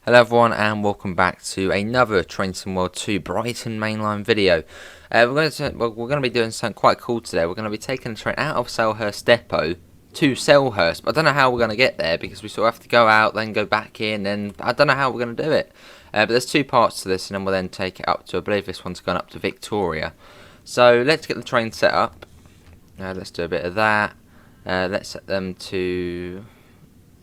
Hello everyone and welcome back to another Train Sim World 2 Brighton Mainline video. We're going to be doing something quite cool today. We're going to be taking the train out of Selhurst Depot to Selhurst. But I don't know how we're going to get there because we sort of have to go out, then go back in, and I don't know how we're going to do it. But there's two parts to this, and then we'll then take it up to, I believe this one's going up to Victoria. So let's get the train set up. Let's do a bit of that. Let's set them to...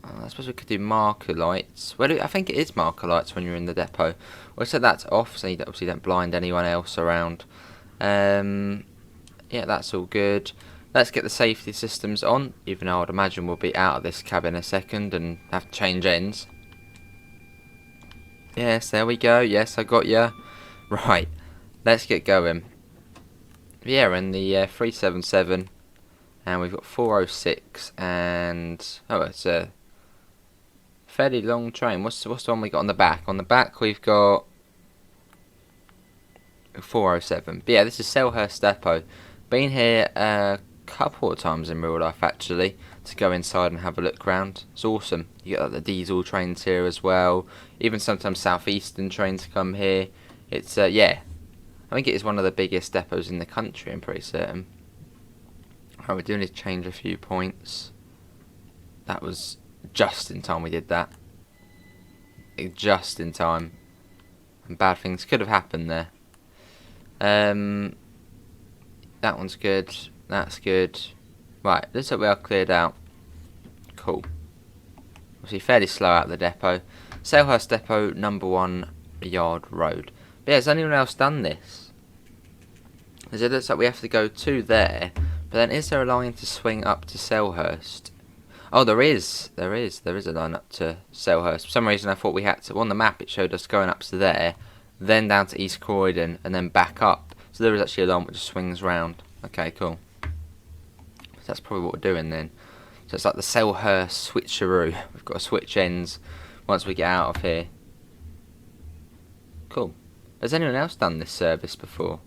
I suppose we could do marker lights. Well, I think it is marker lights when you're in the depot. We'll set that off so you obviously don't blind anyone else around. Yeah, that's all good. Let's get the safety systems on, even though I'd imagine we'll be out of this cab in a second and have to change ends. Yes, there we go. Yes, I got ya. Right, let's get going. Yeah, we're in the 377, and we've got 406, and oh, it's a fairly long train. What's the one we got on the back? On the back we've got 407. But yeah, this is Selhurst Depot. Been here a couple of times in real life actually to go inside and have a look round. It's awesome. You got like, the diesel trains here as well. Even sometimes southeastern trains come here. It's yeah, I think it is one of the biggest depots in the country. I'm pretty certain. Right, we do need to change a few points. That was just in time we did that. Just in time. And bad things could have happened there. That one's good. That's good. Right, looks like we are cleared out. Cool. Obviously fairly slow out the depot. Selhurst Depot, number 1 Yard Road. But yeah, has anyone else done this? Because it looks like we have to go to there. But then is there a line to swing up to Selhurst? Oh, there is a line up to Selhurst. For some reason I thought we had to, on the map it showed us going up to there, then down to East Croydon, and then back up. So there is actually a line which swings round. Okay, cool. So that's probably what we're doing then. So it's like the Selhurst switcheroo. We've got to switch ends once we get out of here. Cool. Has anyone else done this service before?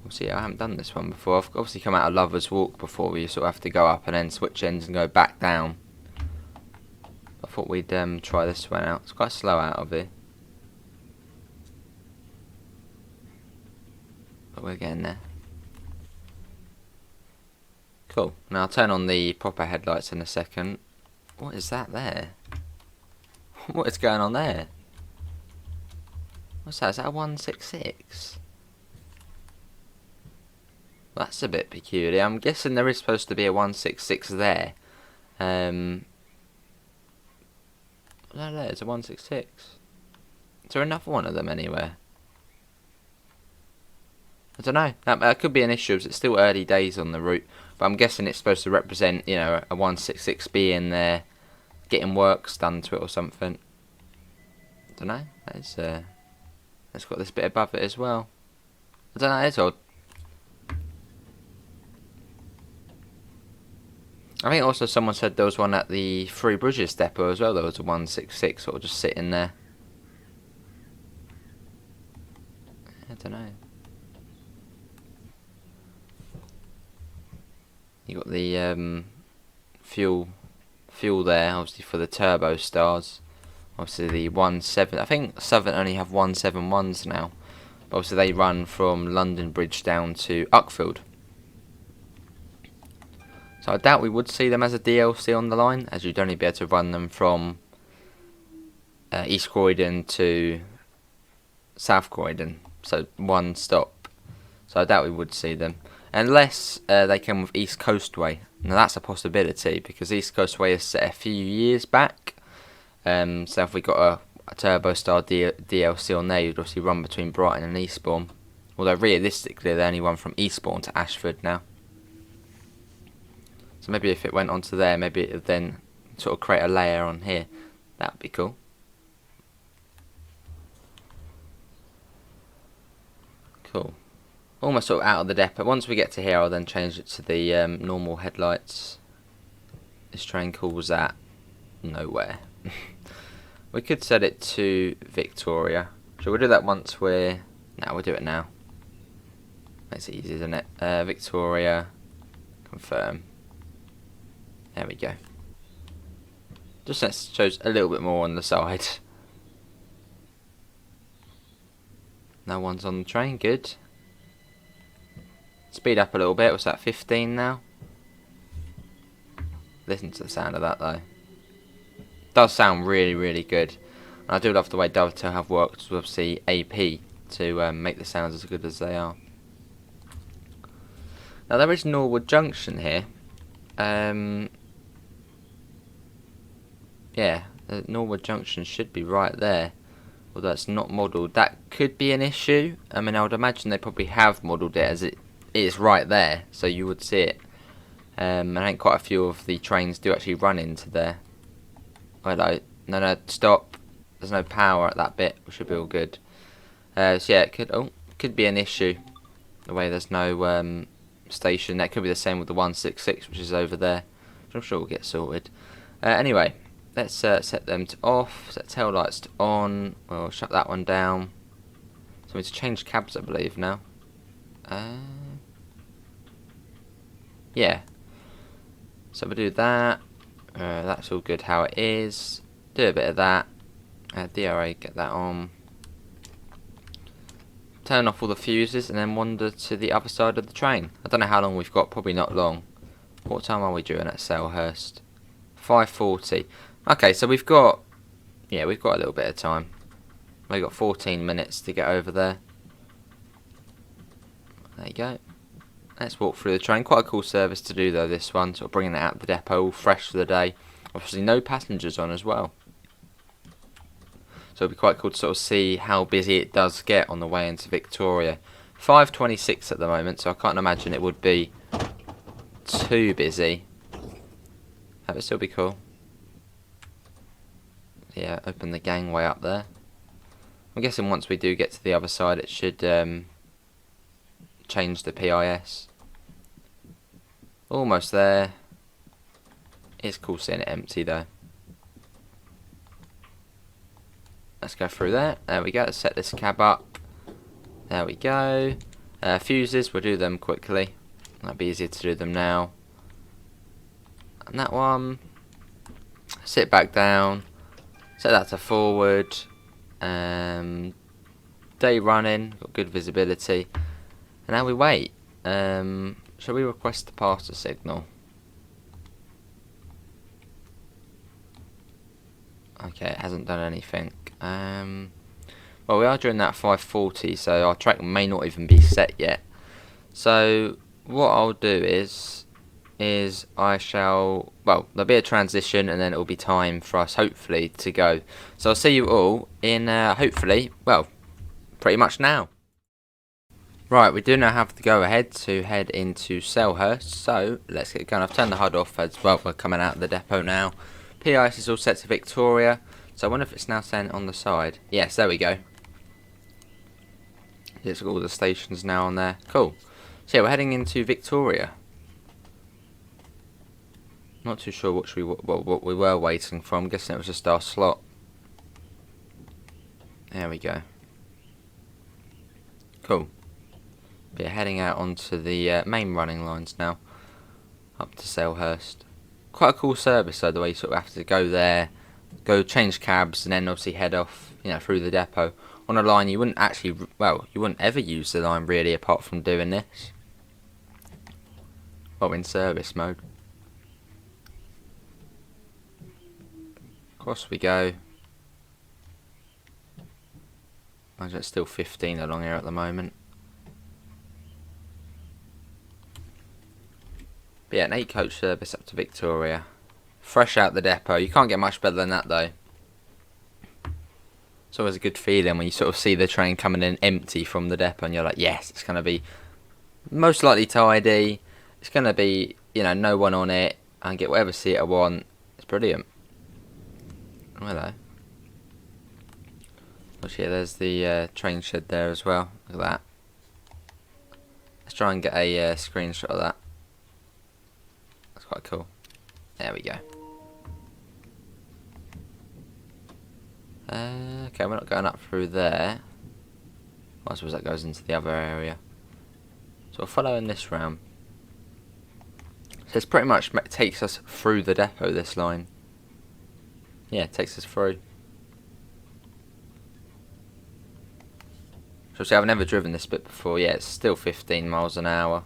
Obviously, I haven't done this one before. I've obviously come out of Lover's Walk before, where you sort of have to go up and then switch ends and go back down. I thought we'd try this one out. It's quite slow out of here, but we're getting there. Cool. Now I'll turn on the proper headlights in a second. What is that there? What is going on there? What's that? Is that a 166? That's a bit peculiar. I'm guessing there is supposed to be a 166 there. No, it's a 166. Is there another one of them anywhere? I don't know. That could be an issue. It's still early days on the route, but I'm guessing it's supposed to represent, you know, a 166 being there, getting works done to it or something. I don't know. That's got this bit above it as well. I don't know. It's odd. I think also someone said there was one at the Three Bridges depot as well. There was a 166 sort of just sitting there. I don't know. You got the fuel there, obviously for the turbo stars. Obviously the 17. I think Southern only have 171s now. But obviously they run from London Bridge down to Uckfield. So I doubt we would see them as a DLC on the line, as you'd only be able to run them from East Croydon to South Croydon, so one stop. So I doubt we would see them, unless they come with East Coastway. Now that's a possibility, because East Coastway is set a few years back. So if we got a Turbo Star DLC on there, you'd obviously run between Brighton and Eastbourne. Although realistically they only run from Eastbourne to Ashford now. So maybe if it went onto there, maybe it would then sort of create a layer on here. That would be cool. Cool. Almost sort of out of the depot. Once we get to here, I'll then change it to the normal headlights. This train calls at nowhere. We could set it to Victoria. So we'll do that once we're... No, we'll do it now. Makes it easy, doesn't it? Victoria. Confirm. There we go. Just that shows a little bit more on the side. No one's on the train, good. Speed up a little bit, what's that, 15 now? Listen to the sound of that though. Does sound really, really good. And I do love the way Dovetail have worked with obviously AP to make the sounds as good as they are. Now there is Norwood Junction here. Yeah, Norwood Junction should be right there. Although it's not modelled. That could be an issue. I mean, I would imagine they probably have modelled it as it is right there. So you would see it. I think quite a few of the trains do actually run into there. Hello. No, stop. There's no power at that bit. We should be all good. So yeah, it could be an issue. The way there's no station. That could be the same with the 166, which is over there. Which I'm sure will get sorted. Anyway, let's set them to off. Set tail lights to on. We'll shut that one down. So we need to change cabs, I believe, now. Yeah. So we'll do that. That's all good how it is. Do a bit of that. DRA, get that on. Turn off all the fuses and then wander to the other side of the train. I don't know how long we've got, probably not long. What time are we doing at Selhurst? 5:40. Okay, so we've got a little bit of time. We've got 14 minutes to get over there. There you go. Let's walk through the train. Quite a cool service to do though, this one. Sort of bringing it out of the depot all fresh for the day. Obviously no passengers on as well. So it'll be quite cool to sort of see how busy it does get on the way into Victoria. 5:26 at the moment, so I can't imagine it would be too busy. That would still be cool. Yeah, open the gangway up there. I'm guessing once we do get to the other side it should change the PIS. Almost there. It's cool seeing it empty though. Let's go through there. There we go. Let's set this cab up. There we go. Fuses, we'll do them quickly. That'll be easier to do them now. And that one. Sit back down. Set that to forward. Day running. Got good visibility. And now we wait. Shall we request the passer signal? Okay, it hasn't done anything. Well, we are during that 5:40, so our track may not even be set yet. So what I'll do is I shall, well, there'll be a transition and then it'll be time for us hopefully to go. So I'll see you all in hopefully, well, pretty much now. Right, we do now have to go ahead to head into Selhurst, so let's get going. I've turned the HUD off as well. We're coming out of the depot now. PIS is all set to Victoria, so I wonder if it's now saying on the side. Yes, there we go. It's got all the stations now on there. Cool. So yeah, we're heading into Victoria. Not too sure what we were waiting for. I'm guessing it was just our slot. There we go. Cool. But yeah, heading out onto the main running lines now. Up to Selhurst. Quite a cool service though, the way you sort of have to go there, go change cabs, and then obviously head off, you know, through the depot. On a line you wouldn't actually, well, you wouldn't ever use the line really apart from doing this. Well, in service mode. Across we go. Imagine it's still 15 along here at the moment. But yeah, an 8 coach service up to Victoria. Fresh out the depot. You can't get much better than that though. It's always a good feeling when you sort of see the train coming in empty from the depot and you're like, yes, it's going to be most likely tidy. It's going to be, you know, no one on it. I can get whatever seat I want. It's brilliant. Oh, hello. Oh, yeah, there's the train shed there as well. Look at that. Let's try and get a screenshot of that. That's quite cool. There we go. Okay, we're not going up through there. Well, I suppose that goes into the other area. So we're following this round. So it's pretty much takes us through the depot, this line. yeah, it takes us through. So see, I've never driven this bit before. Yeah, it's still 15 miles an hour.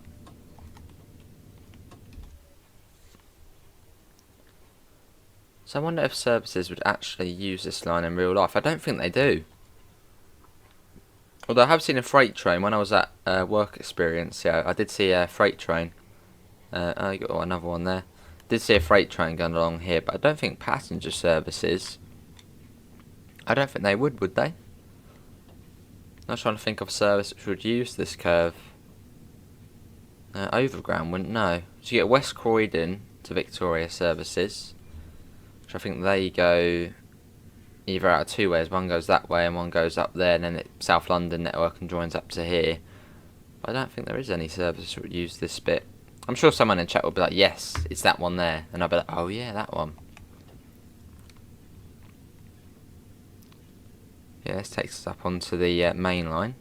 So I wonder if services would actually use this line in real life. I don't think they do. Although I have seen a freight train when I was at work experience. Yeah, I did see a freight train. I got another one there. Did see a freight train going along here, but I don't think passenger services. I don't think they would they? I'm trying to think of a service which would use this curve. Overground wouldn't, no. So you get West Croydon to Victoria services, which I think they go either out of two ways. One goes that way and one goes up there, and then it South London network and joins up to here. But I don't think there is any service that would use this bit. I'm sure someone in chat will be like, yes, it's that one there. And I'll be like, oh yeah, that one. Yeah, this takes us up onto the main line.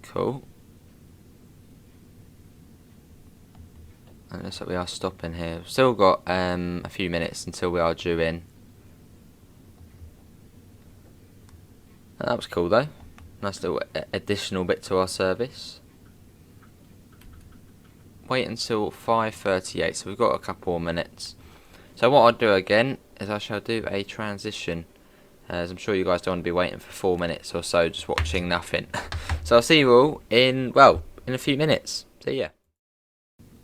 Cool. And looks like we are stopping here. We've still got a few minutes until we are due in. That was cool though. Nice little additional bit to our service. Wait until 5:38, so we've got a couple more minutes. So what I'll do again is I shall do a transition, as I'm sure you guys don't want to be waiting for 4 minutes or so just watching nothing. So I'll see you all in a few minutes. See ya.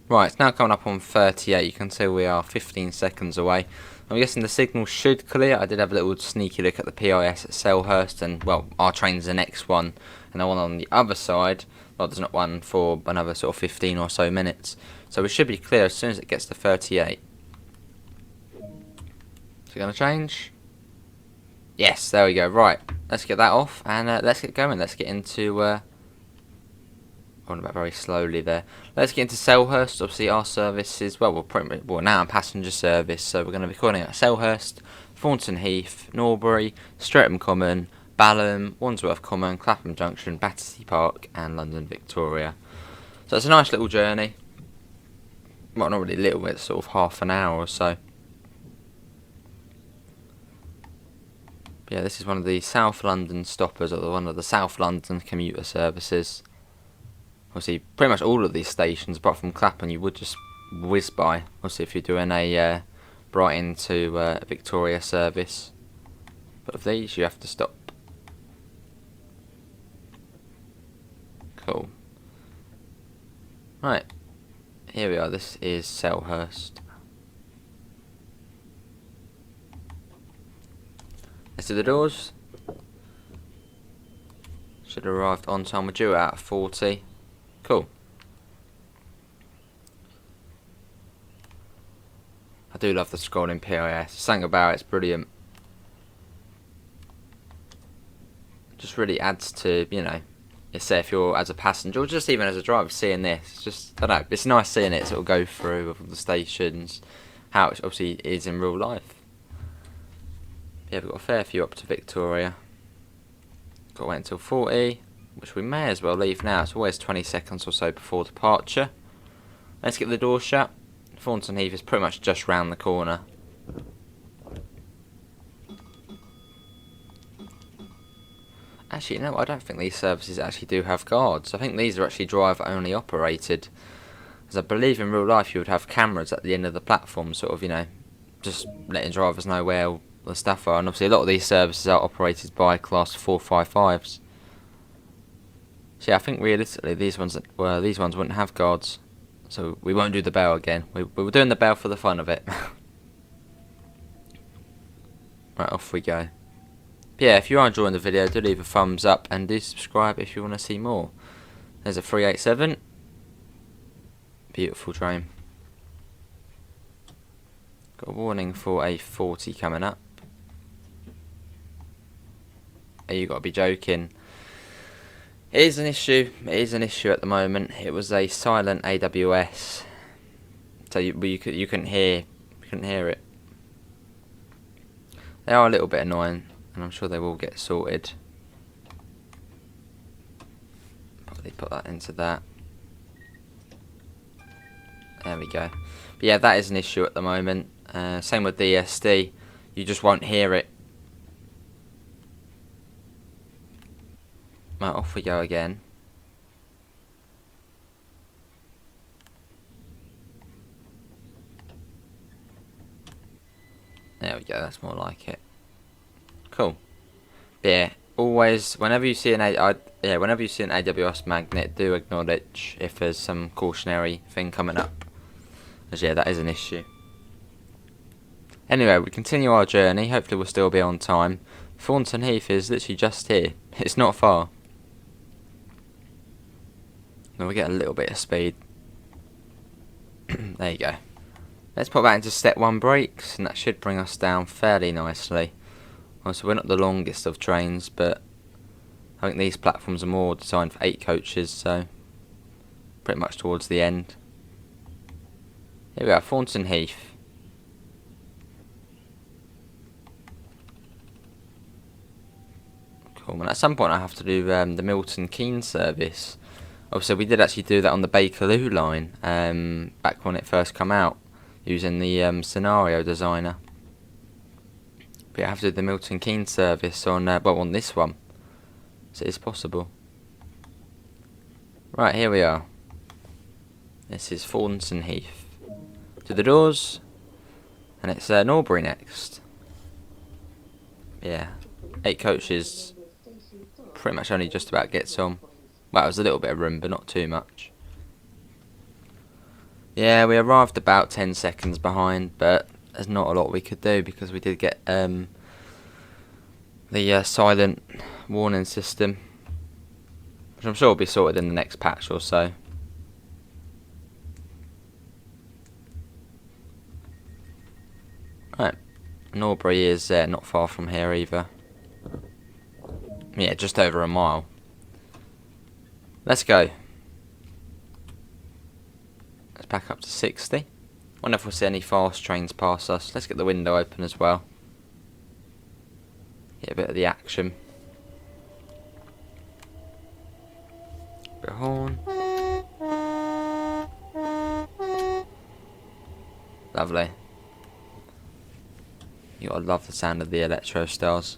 Right, it's now coming up on 38. You can see we are 15 seconds away. I'm guessing the signal should clear. I did have a little sneaky look at the PIS at Selhurst, and well, our train's the next one, and the one on the other side, well, there's not one for another sort of 15 or so minutes. So we should be clear as soon as it gets to 38. Is it going to change? Yes, there we go. Right, let's get that off, and let's get going. Let's get into... going about very slowly there. Let's get into Selhurst. Obviously our service is, well, we're now in passenger service, so we're going to be calling at Selhurst, Thornton Heath, Norbury, Streatham Common, Balham, Wandsworth Common, Clapham Junction, Battersea Park and London Victoria. So it's a nice little journey. Well, not really little, it's sort of half an hour or so. But yeah, this is one of the South London stoppers, or one of the South London commuter services. Obviously, pretty much all of these stations, apart from Clapham, you would just whiz by. Obviously, if you're doing a Brighton to Victoria service. But of these, you have to stop. Cool. Right. Here we are. This is Selhurst. Let's do the doors. Should have arrived on time. We're due out at 40. Cool. I do love the scrolling PIS. Something about it's brilliant. Just really adds to, you know, say if you're as a passenger or just even as a driver seeing this, it's just, I don't know, it's nice seeing it sort of go through with all the stations, how it obviously is in real life. Yeah, we've got a fair few up to Victoria. Got to wait until 40, which we may as well leave now. It's always 20 seconds or so before departure. Let's get the door shut. Thornton Heath is pretty much just round the corner. Actually, no, I don't think these services actually do have guards. I think these are actually driver-only operated. As I believe in real life you would have cameras at the end of the platform, sort of, you know, just letting drivers know where all the stuff are. And obviously a lot of these services are operated by Class 455s. So yeah, I think realistically these ones wouldn't have guards. So we won't do the bell again. We were doing the bell for the fun of it. Right, off we go. But yeah, if you are enjoying the video, do leave a thumbs up and do subscribe if you want to see more. There's a 387. Beautiful train. Got a warning for a 40 coming up. Hey, you got to be joking. It is an issue. It is an issue at the moment. It was a silent AWS, so you couldn't hear it. They are a little bit annoying, and I'm sure they will get sorted. Probably put that into that. There we go. But yeah, that is an issue at the moment. Same with the SD. You just won't hear it. Right, off we go again. There we go, that's more like it. Cool. But yeah, always, whenever you see an AWS magnet, do acknowledge if there's some cautionary thing coming up. As yeah, that is an issue. Anyway, we continue our journey. Hopefully we'll still be on time. Thornton Heath is literally just here. It's not far. Now we get a little bit of speed. There you go. Let's put that into step 1 brakes, and that should bring us down fairly nicely. Also, we're not the longest of trains, but I think these platforms are more designed for 8 coaches, so pretty much towards the end. Here we are, Thornton Heath. Cool, and at some point I have to do the Milton Keynes service. Obviously, we did actually do that on the Bakerloo line back when it first came out, using the scenario designer. But I have to do the Milton Keynes service on on this one, so it is possible. Right, here we are. This is Thornton Heath. To the doors, and it's Norbury next. Yeah, 8 coaches. Pretty much only just about gets on. Well, there's a little bit of room, but not too much. Yeah, we arrived about 10 seconds behind, but there's not a lot we could do because we did get the silent warning system, which I'm sure will be sorted in the next patch or so. Right, Norbury is not far from here either. Yeah, just over a mile. Let's go. Let's back up to 60. Wonder if we'll see any fast trains pass us. Let's get the window open as well. Get a bit of the action. Bit of horn. Lovely. You gotta love the sound of the electro stars.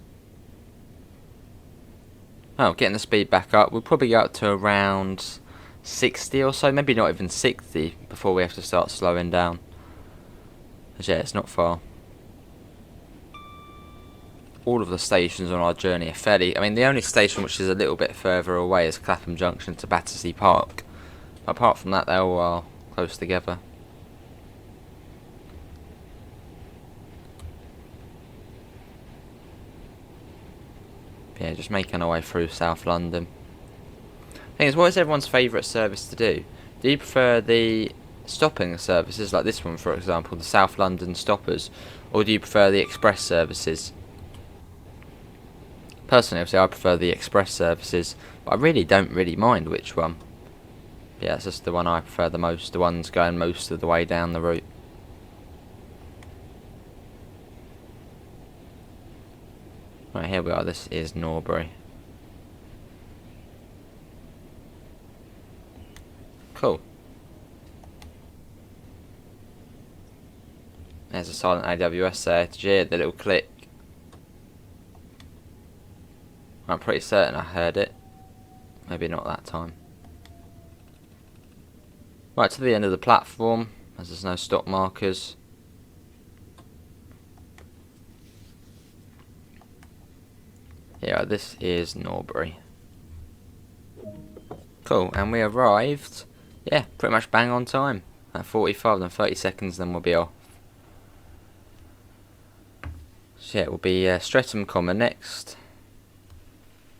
Oh, getting the speed back up. We'll probably go up to around 60 or so, maybe not even 60 before we have to start slowing down. But yeah, it's not far. All of the stations on our journey are fairly... I mean, the only station which is a little bit further away is Clapham Junction to Battersea Park. Apart from that, they all are close together. Yeah, just making our way through South London. Thing is, what is everyone's favourite service to do? Do you prefer the stopping services, like this one for example, the South London stoppers, or do you prefer the express services? Personally, obviously, I prefer the express services, but I really don't mind which one. Yeah, it's just the one I prefer the most, the ones going most of the way down the route. Right, here we are, this is Norbury. Cool. There's a silent AWS there. Did you hear the little click? I'm pretty certain I heard it. Maybe not that time. Right, to the end of the platform, as there's no stop markers. Yeah, this is Norbury. Cool, and we arrived, yeah, pretty much bang on time. At 45 and 30 seconds, then we'll be off. So yeah, it will be Streatham Common next.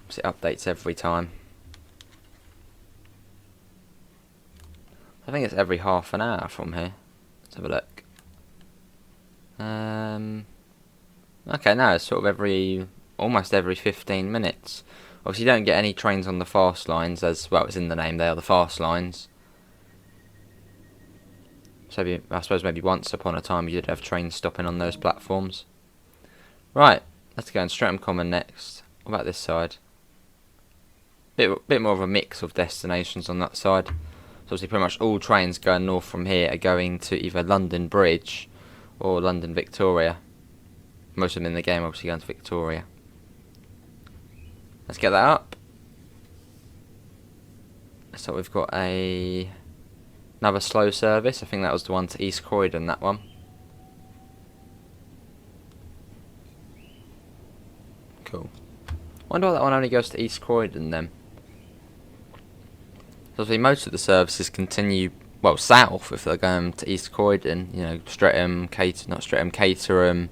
So it updates every time. I think it's every half an hour from here. Let's have a look. Okay, now it's sort of almost every 15 minutes. Obviously you don't get any trains on the fast lines, as well it's in the name, they are the fast lines. So I suppose maybe once upon a time you did have trains stopping on those platforms. Right, let's go on Streatham Common next. What about this side? Bit more of a mix of destinations on that side. So obviously pretty much all trains going north from here are going to either London Bridge or London Victoria. Most of them in the game obviously going to Victoria. Let's get that up. So we've got another slow service. I think that was the one to East Croydon, that one. Cool. Wonder why that one only goes to East Croydon then. Obviously most of the services continue, well, south if they're going to East Croydon, you know, Streatham, Caterham,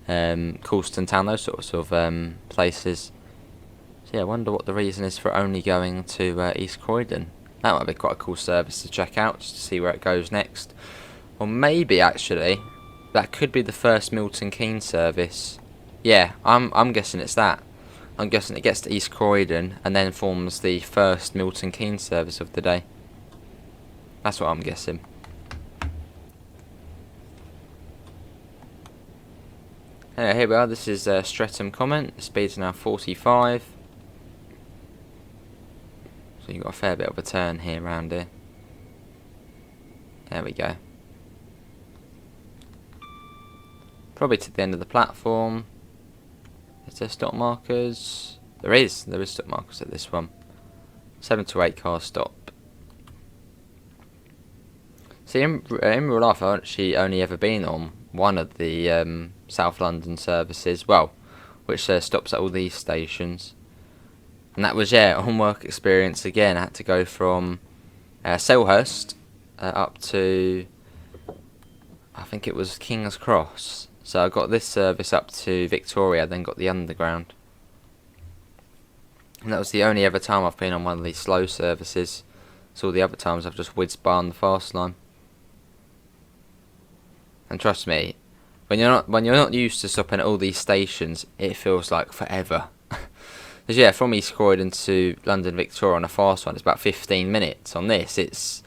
Coulston Town, those sorts of places. So yeah, I wonder what the reason is for only going to East Croydon. That might be quite a cool service to check out, just to see where it goes next. Or maybe actually, that could be the first Milton Keynes service. Yeah, I'm guessing it's that. I'm guessing it gets to East Croydon and then forms the first Milton Keynes service of the day. That's what I'm guessing. Anyway, here we are. This is Streatham comment. The speed's now 45. So you've got a fair bit of a turn here around here. There we go. Probably to the end of the platform. Is there stop markers? There is stop markers at this one. 7 to 8 cars stop. See, in real life, I've actually only ever been on one of the South London services, well, which stops at all these stations. And that was, yeah, on work experience again. I had to go from Selhurst up to, I think it was King's Cross. So I got this service up to Victoria, then got the Underground. And that was the only ever time I've been on one of these slow services. So all the other times I've just whizzed by on the fast line. And trust me, when you're not used to stopping at all these stations, it feels like forever. Because yeah, from East Croydon to London Victoria on a fast one, it's about 15 minutes. On this, it's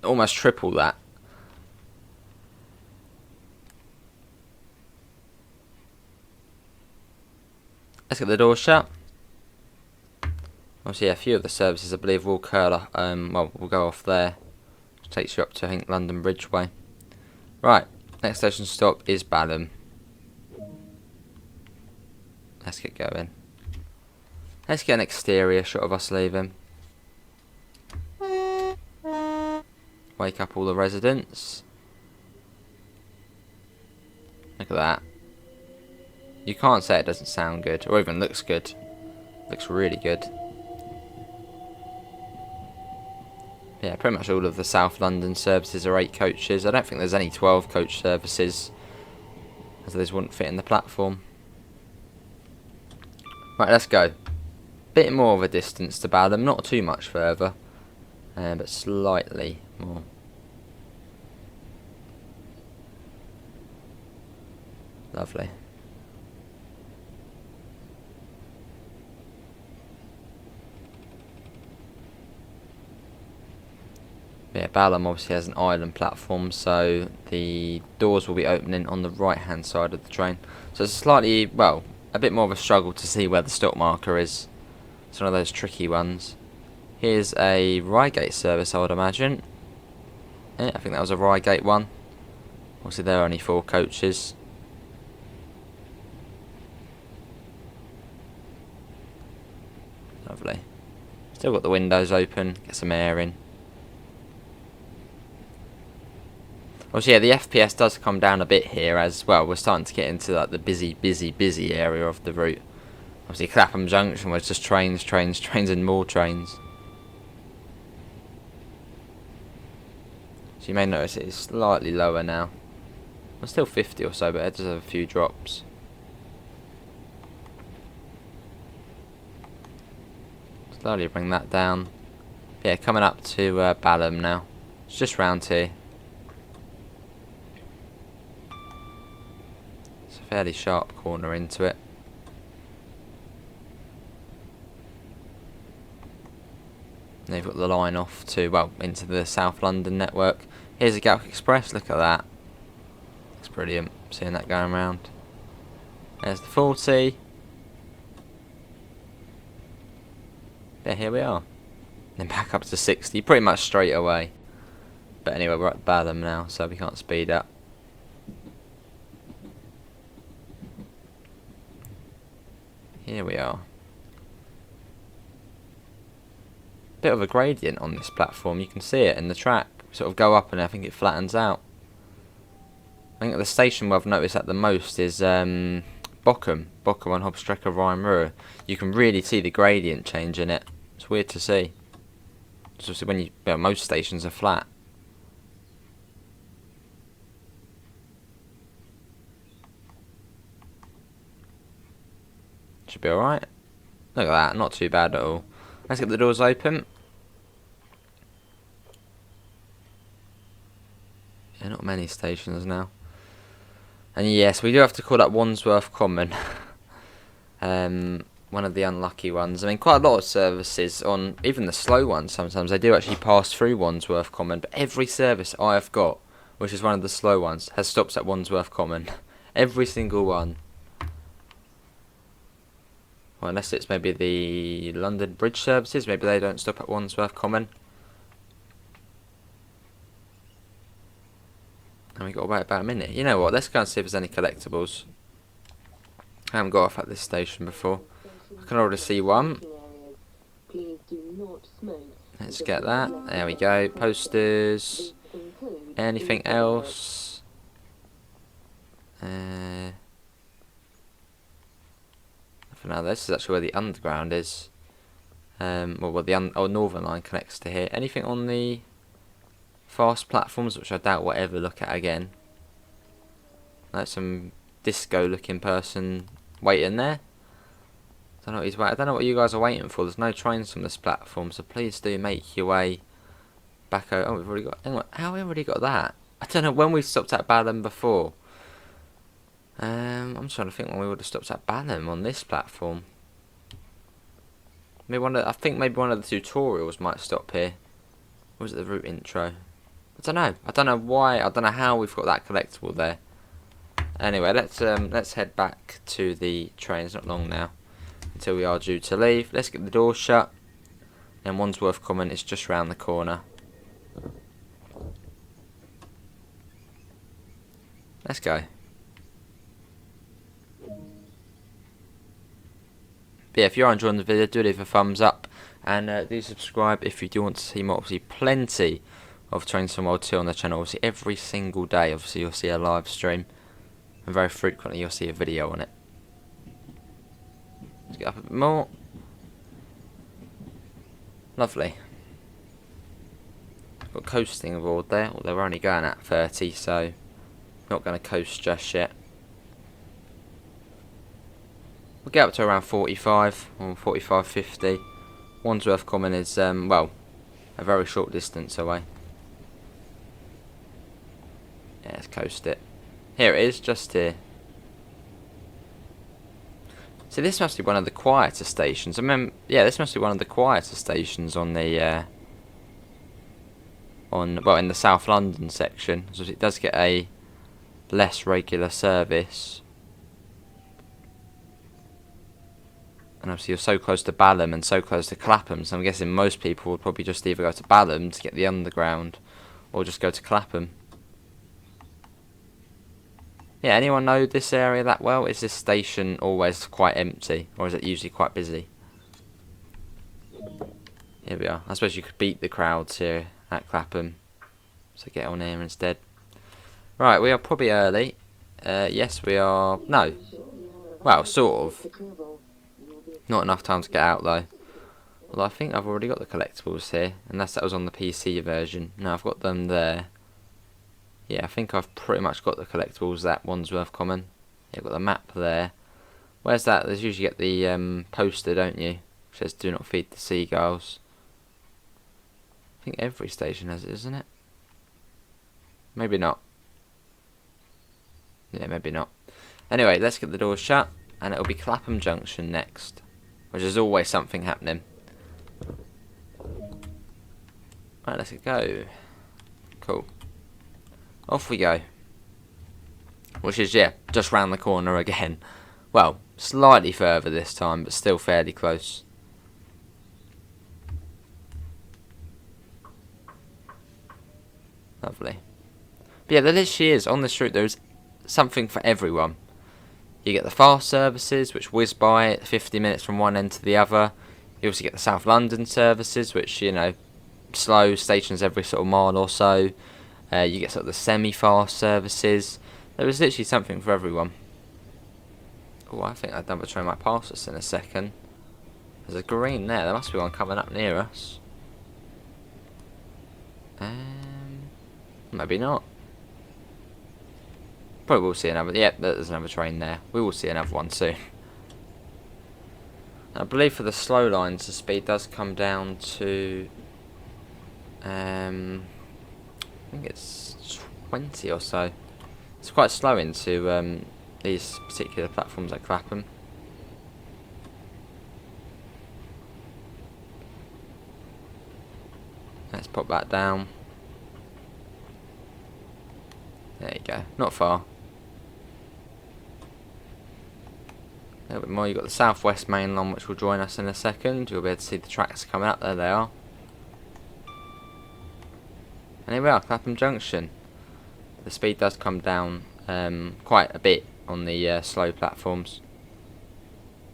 almost triple that. Let's get the door shut. Obviously, yeah, a few of the services I believe will curl. Will go off there. Which takes you up to, I think, London Bridge way. Right, next station stop is Balham. Let's get going. Let's get an exterior shot of us leaving. Wake up all the residents. Look at that. You can't say it doesn't sound good, or even looks good. Looks really good. Yeah, pretty much all of the South London services are 8 coaches. I don't think there's any 12 coach services, as those wouldn't fit in the platform. Right, let's go. Bit more of a distance to Balham, not too much further, but slightly more. Lovely. Yeah, Balham obviously has an island platform, so the doors will be opening on the right hand side of the train. So it's slightly, well, a bit more of a struggle to see where the stop marker is. It's one of those tricky ones. Here's a Reigate service, I would imagine. Yeah, I think that was a Reigate one. Obviously there are only 4 coaches. Lovely. Still got the windows open, get some air in. Obviously, yeah, the FPS does come down a bit here as well. We're starting to get into like the busy area of the route. Obviously, Clapham Junction was just trains, and more trains. So you may notice it is slightly lower now. Well, still 50 or so, but it does have a few drops. Slowly bring that down. Yeah, coming up to Balham now. It's just round here. It's a fairly sharp corner into it. And they've got the line off to, well, into the South London network. Here's a Gatwick Express, look at that. Looks brilliant, seeing that going around. There's the 40. Yeah, here we are. then back up to 60 pretty much straight away. But anyway, we're at Balham now, so we can't speed up. Here we are. Bit of a gradient on this platform, you can see it in the track. Sort of go up and I think it flattens out. I think the station where I've noticed that the most is Bochum on Hobstrecker Rhine-Ruhr. You can really see the gradient change in it. It's weird to see. Just when most stations are flat. Should be alright. Look at that, not too bad at all. Let's get the doors open. Yeah, not many stations now. And yes, we do have to call that Wandsworth Common. One of the unlucky ones. I mean, quite a lot of services on, even the slow ones sometimes, they do actually pass through Wandsworth Common. But every service I have got, which is one of the slow ones, has stops at Wandsworth Common. Every single one. Well, unless it's maybe the London Bridge services, maybe they don't stop at Wandsworth Common. And we got to wait about a minute. You know what, let's go and see if there's any collectibles. I haven't got off at this station before. I can already see one. Let's get that. There we go. Posters. Anything else? Now this is actually where the underground is. Well, the Northern line connects to here. Anything on the fast platforms, which I doubt we'll ever look at again. Like some disco-looking person waiting there. I don't know what he's waiting. I don't know what you guys are waiting for. There's no trains from this platform, so please do make your way back over. Oh, we've already got. Hang on, how have we already got that? I don't know when we stopped at Balham before. I'm trying to think when we would have stopped at Balham on this platform. Maybe I think maybe one of the tutorials might stop here. Or was it the route intro? I don't know. I don't know why. I don't know how we've got that collectible there. Anyway, let's head back to the train. It's not long now until we are due to leave. Let's get the door shut. And Wandsworth Common is just round the corner. Let's go. But yeah, if you are enjoying the video, do leave a thumbs up and do subscribe if you do want to see more. Obviously, plenty of Train Sim World 2 on the channel. Obviously, every single day, obviously, you'll see a live stream, and very frequently you'll see a video on it. Let's get up a bit more. Lovely. Got coasting aboard there, although we're only going at 30, so not going to coast just yet. We'll get up to around 45 or 45, 50. Wandsworth Common is, well, a very short distance away. Yeah, let's coast it. Here it is, just here. So this must be one of the quieter stations. I mean, yeah, this must be one of the quieter stations on the, well, in the South London section. So it does get a less regular service. And obviously you're so close to Balham and so close to Clapham, so I'm guessing most people would probably just either go to Balham to get the underground, or just go to Clapham. Yeah, anyone know this area that well? Is this station always quite empty, or is it usually quite busy? Here we are. I suppose you could beat the crowds here at Clapham, so get on here instead. Right, we are probably early. Yes, we are. No. Well, sort of. Not enough time to get out though. Well, I think I've already got the collectibles here, unless that was on the PC version. No, I've got them there. Yeah, I think I've pretty much got the collectibles that Wandsworth Common. Yeah, I've got the map there. Where's that? There's usually get the poster, don't you? Which says "Do not feed the seagulls." I think every station has it, isn't it? Maybe not. Yeah, maybe not. Anyway, let's get the doors shut, and it'll be Clapham Junction next, which is always something happening. Right, let's go. Cool. Off we go. Which is, yeah, just round the corner again. Well, slightly further this time, but still fairly close. Lovely. But yeah, there literally is. On this route, there's something for everyone. You get the fast services, which whiz by at 50 minutes from one end to the other. You also get the South London services, which, you know, slow stations every sort of mile or so. You get sort of the semi-fast services. There is literally something for everyone. Oh, I think that double train might pass us in a second. There's a green there. There must be one coming up near us. Maybe not. Probably will see another. Yep, there's another train there. We will see another one soon. I believe for the slow lines, the speed does come down to. I think it's 20 or so. It's quite slow into these particular platforms at Clapham. Let's pop that down. There you go. Not far. A little bit more. You've got the Southwest Mainline, which will join us in a second. You'll be able to see the tracks coming up. There they are. And here we are, Clapham Junction. The speed does come down quite a bit on the slow platforms.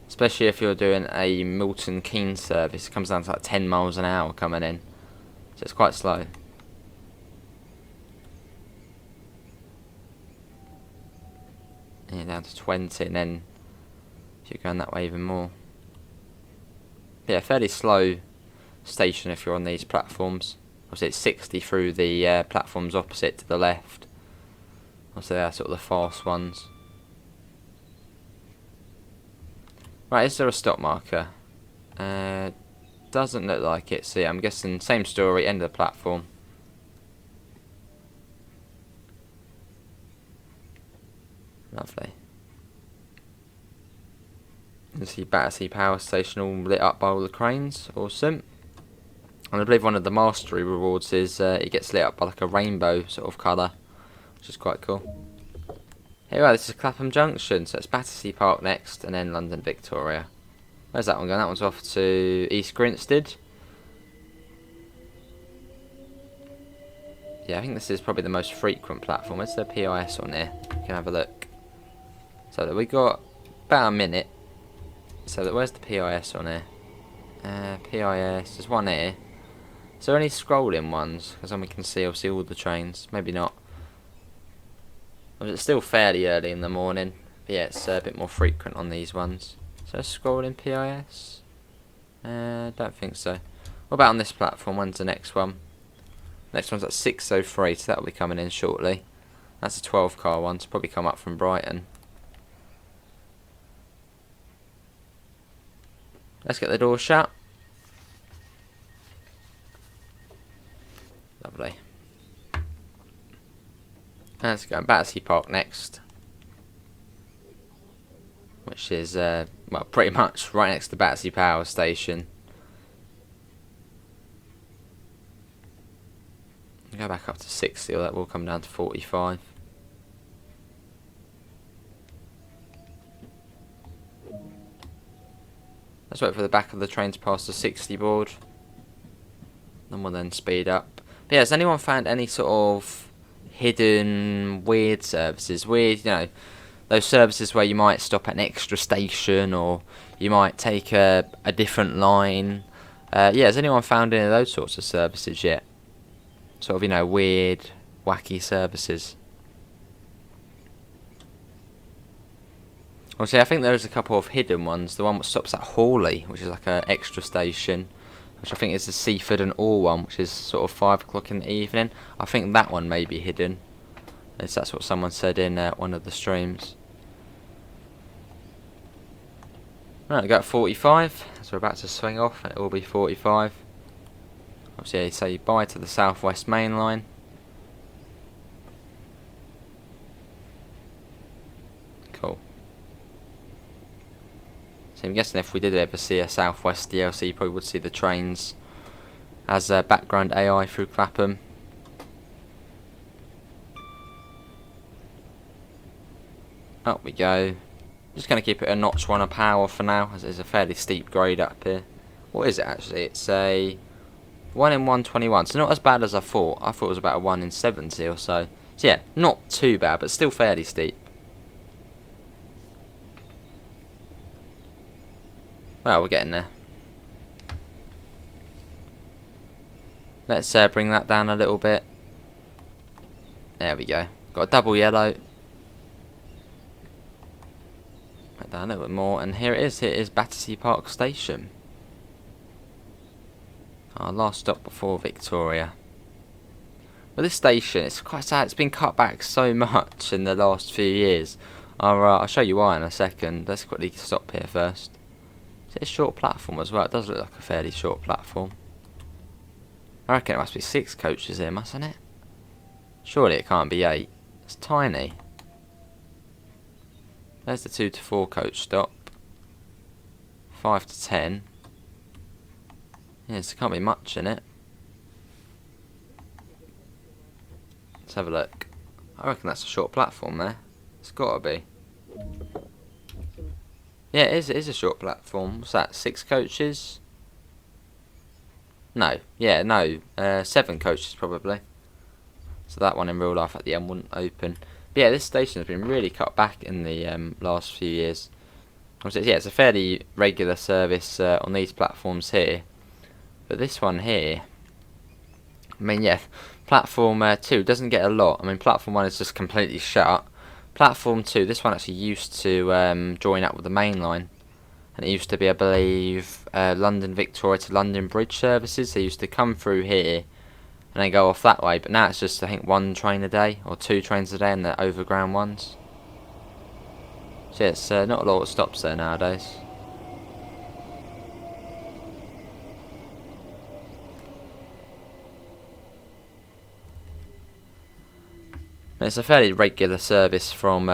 Especially if you're doing a Milton Keynes service. It comes down to like 10 miles an hour coming in. So it's quite slow. Yeah, down to 20, and then if you're going that way even more. Yeah, fairly slow station if you're on these platforms. Obviously it's 60 through the platforms opposite to the left. Obviously they're sort of the fast ones. Right, is there a stop marker? Doesn't look like it. See, I'm guessing same story, end of the platform. Lovely. You see Battersea Power Station all lit up by all the cranes. Awesome. And I believe one of the mastery rewards is it gets lit up by like a rainbow sort of colour, which is quite cool. Here we are, this is Clapham Junction, so it's Battersea Park next, and then London Victoria. Where's that one going? That one's off to East Grinstead. Yeah, I think this is probably the most frequent platform. Where's the PIS on here? We can have a look. So that we got about a minute. So that where's the PIS on here? PIS, there's one here. Is there any scrolling ones? Because then we can see obviously all the trains. Maybe not. Well, it's still fairly early in the morning. But yeah, it's a bit more frequent on these ones. So scrolling PIS? Don't think so. What about on this platform? When's the next one? Next one's at 6:03, so that'll be coming in shortly. That's a 12 car one, so probably come up from Brighton. Let's get the door shut. Lovely. Let's go Battersea Park next, which is well, pretty much right next to Battersea Power Station. Go back up to 60, or that will come down to 45. Let's wait for the back of the train to pass the 60 board. Then we'll then speed up. But yeah, has anyone found any sort of hidden weird services? Weird, you know, those services where you might stop at an extra station, or you might take a different line. Yeah, has anyone found any of those sorts of services yet? Sort of, you know, weird, wacky services. Obviously, I think there's a couple of hidden ones. The one that stops at Hawley, which is like an extra station, which I think is the Seaford and All one, which is sort of 5 o'clock in the evening. I think that one may be hidden. That's what someone said in one of the streams. Right, we got 45, so we're about to swing off, and it will be 45. Obviously, you say bye to the Southwest Mainline. Cool. So I'm guessing if we did ever see a Southwest DLC, you probably would see the trains as background AI through Clapham. Up we go. Just going to keep it a notch one of power for now, as it's a fairly steep grade up here. What is it actually? It's a 1 in 121. So not as bad as I thought. I thought it was about a 1 in 70 or so. So yeah, not too bad, but still fairly steep. Well, we're getting there. Let's bring that down a little bit. There we go. Got a double yellow. Right down a little bit more, and here it is. Here is Battersea Park Station. Our last stop before Victoria. Well, this station, it's quite sad. It's been cut back so much in the last few years. I'll show you why in a second. Let's quickly stop here first. Is it a short platform as well? It does look like a fairly short platform. I reckon it must be 6 coaches here, mustn't it? Surely it can't be 8. It's tiny. There's the 2 to 4 coach stop. 5 to 10. Yes, there can't be much in it. Let's have a look. I reckon that's a short platform there. It's gotta be. Yeah, it is a short platform. What's that, 6 coaches? No, yeah, no, 7 coaches probably. So that one in real life at the end wouldn't open. But yeah, this station has been really cut back in the last few years. Obviously, yeah, it's a fairly regular service on these platforms here. But this one here, I mean, yeah, platform 2 doesn't get a lot. I mean, platform 1 is just completely shut. Platform 2, this one actually used to join up with the main line. And it used to be, I believe, London Victoria to London Bridge services. They used to come through here and then go off that way. But now it's just, I think, 1 train a day or 2 trains a day, and they're overground ones. So yeah, it's not a lot of stops there nowadays. It's a fairly regular service from,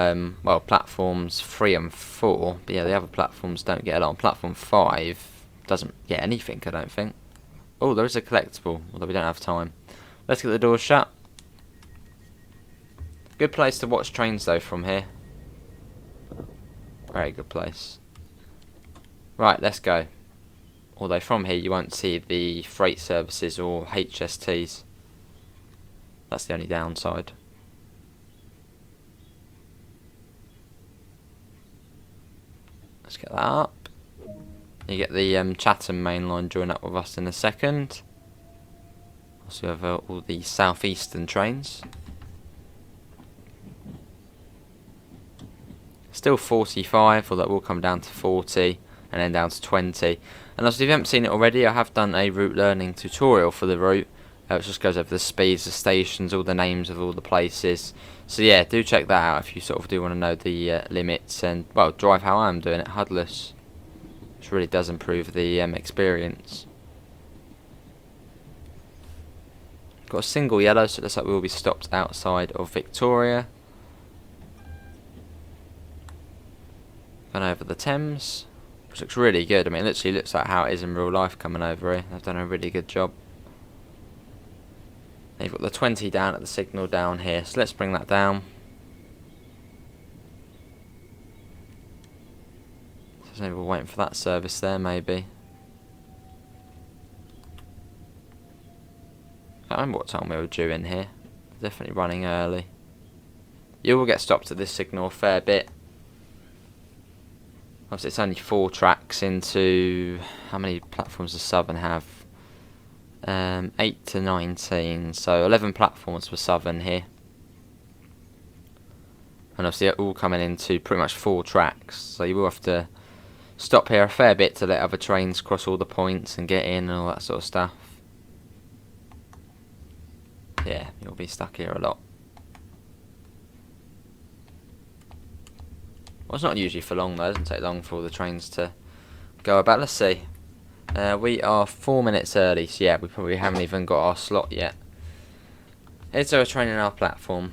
well, platforms 3 and 4. But yeah, the other platforms don't get a lot. Platform 5 doesn't get anything, I don't think. Oh, there is a collectible, although we don't have time. Let's get the doors shut. Good place to watch trains, though, from here. Very good place. Right, let's go. Although from here you won't see the freight services or HSTs. That's the only downside. Let's get that up. You get the Chatham Mainline join up with us in a second. Also have all the southeastern trains. Still 45, although it will come down to 40 and then down to 20. And also, if you haven't seen it already, I have done a route learning tutorial for the route. Which just goes over the speeds, the stations, all the names of all the places. So yeah, do check that out if you sort of do want to know the limits and, well, drive how I'm doing it, HUDless. Which really does improve the experience. Got a single yellow, so it looks like we will be stopped outside of Victoria. Gone over the Thames, which looks really good. I mean, it literally looks like how it is in real life coming over here. They've done a really good job. They've got the 20 down at the signal down here, so let's bring that down. So maybe we're waiting for that service there, maybe. I can't remember what time we were due in here. Definitely running early. You will get stopped at this signal a fair bit. Obviously, it's only 4 tracks into... How many platforms does Southern have? 8 to 19, so 11 platforms for Southern here. And obviously all coming into pretty much 4 tracks, so you will have to stop here a fair bit to let other trains cross all the points and get in and all that sort of stuff. Yeah, you'll be stuck here a lot. Well, it's not usually for long though, it doesn't take long for all the trains to go about. Let's see. We are 4 minutes early, so yeah, we probably haven't even got our slot yet. Is there a train in our platform?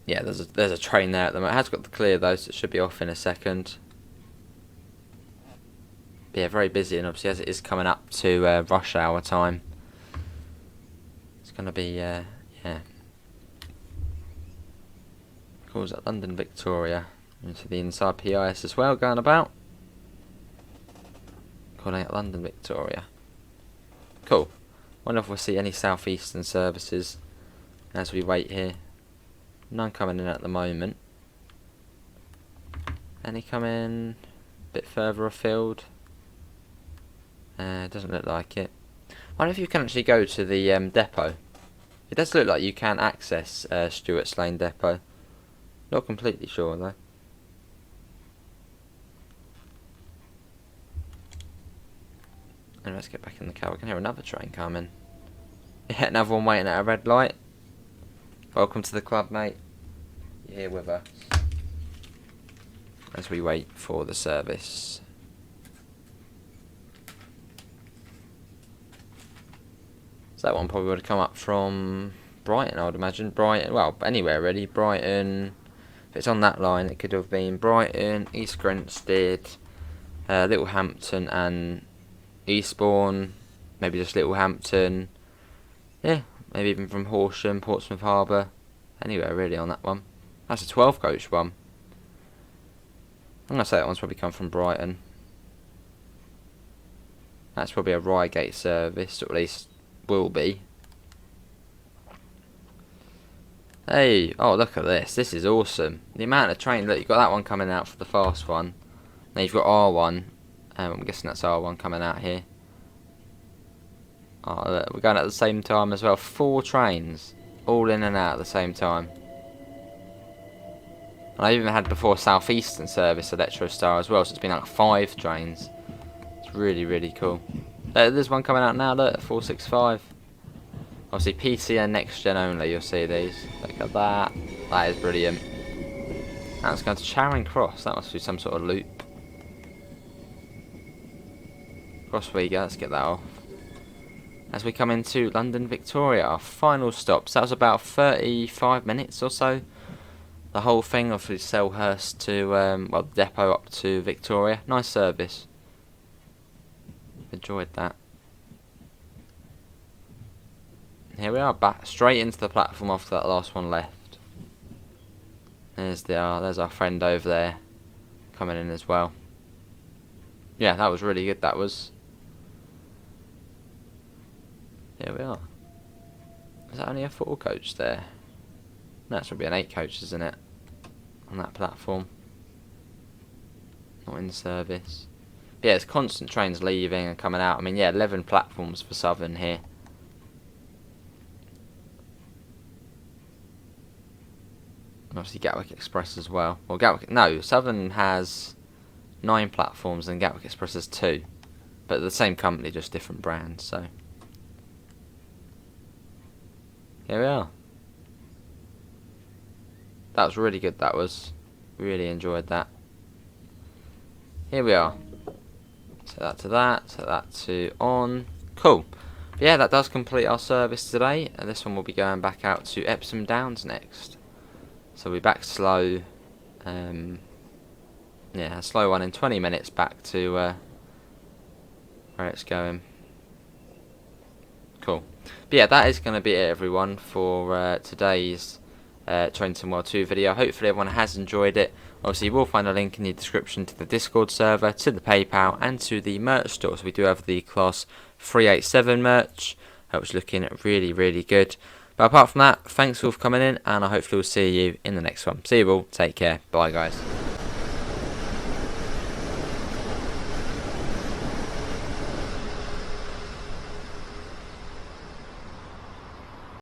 Yeah, there's a train there at the moment. It has got the clear though, so it should be off in a second. But yeah, very busy, and obviously as it is coming up to rush hour time, it's going to be, yeah. Calls at London Victoria. Into the inside PIS as well, going about. Calling at London Victoria. Cool. Wonder if we'll see any southeastern services as we wait here. None coming in at the moment. Any coming a bit further afield? Doesn't look like it. I wonder if you can actually go to the depot. It does look like you can access Stewart's Lane Depot. Not completely sure though. And let's get back in the car. We can hear another train coming. Yeah, another one waiting at a red light. Welcome to the club, mate. You're here with us. As we wait for the service. So that one probably would have come up from Brighton, I would imagine. Brighton, well, anywhere really. Brighton. If it's on that line, it could have been Brighton, East Grinstead, Littlehampton and Eastbourne, maybe just Littlehampton. Yeah, maybe even from Horsham, Portsmouth Harbour. Anywhere really on that one. That's a 12 coach one. I'm going to say that one's probably come from Brighton. That's probably a Reigate service, or at least will be. Hey, oh look at this. This is awesome. The amount of trains. Look, you've got that one coming out for the fast one. Now you've got R1. I'm guessing that's R1 coming out here. Oh, look, we're going at the same time as well. 4 trains, all in and out at the same time. And I even had before Southeastern service Electro Star as well, so it's been like 5 trains. It's really, really cool. There's one coming out now, look, 465. Obviously PC and next gen only, you'll see these. Look at that. That is brilliant. That's going to Charing Cross. That must be some sort of loop. Cross we go, let's get that off. As we come into London Victoria, our final stop. So that was about 35 minutes or so. The whole thing of Selhurst to, well, the depot up to Victoria. Nice service. Enjoyed that. Here we are, back straight into the platform after that last one left. There's our friend over there coming in as well. Yeah, that was really good. That was. Here we are. Is that only a 4 coach there? No, it's probably an 8 coach, isn't it? On that platform. Not in service. But yeah, it's constant trains leaving and coming out. I mean, yeah, 11 platforms for Southern here. And obviously Gatwick Express as well. Well, no, Southern has 9 platforms and Gatwick Express has 2. But the same company, just different brands, so. Here we are. That was really good, that was. Really enjoyed that. Here we are. Set that to that, set that to on. Cool. But yeah, that does complete our service today. And this one will be going back out to Epsom Downs next. So we'll be back slow. Yeah, a slow one in 20 minutes back to where it's going. Cool. But yeah, that is going to be it, everyone, for today's Trains and World 2 video. Hopefully everyone has enjoyed it. Obviously you will find a link in the description to the Discord server, to the PayPal and to the merch store. So we do have the Class 387 merch, which is looking really, really good. But apart from that, thanks all for coming in, and I hopefully will see you in the next one. See you all, take care, bye guys.